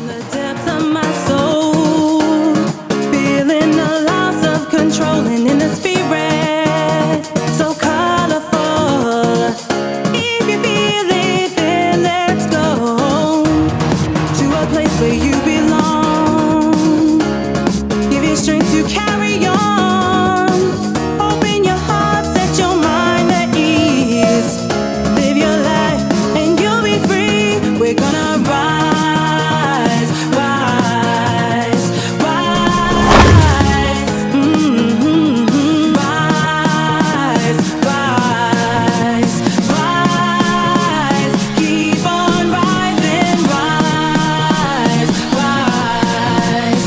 the depths of my soul, feeling a loss of control and in the spirit, so colorful. If you feel it, then let's go to a place where you belong. Give you strength to carry on. Open your heart, set your mind at ease. Live your life and you'll be free. We're gonna rise, rise, rise. Rise, rise, rise. Keep on rising, rise, rise,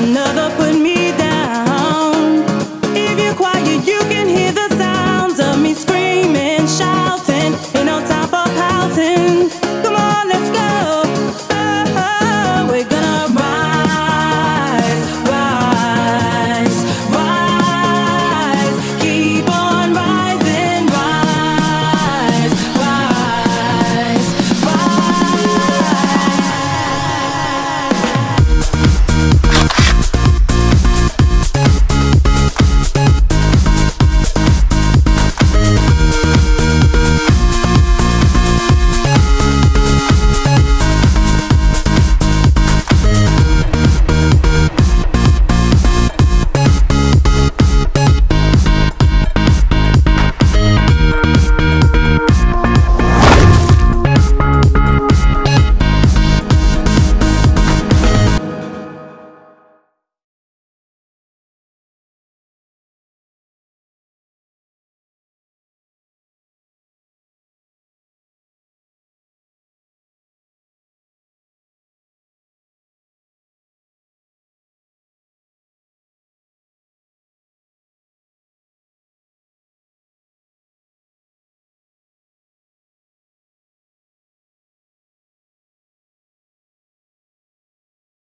another put me down. If you're quiet, you can hear the sounds of me screaming, shouting.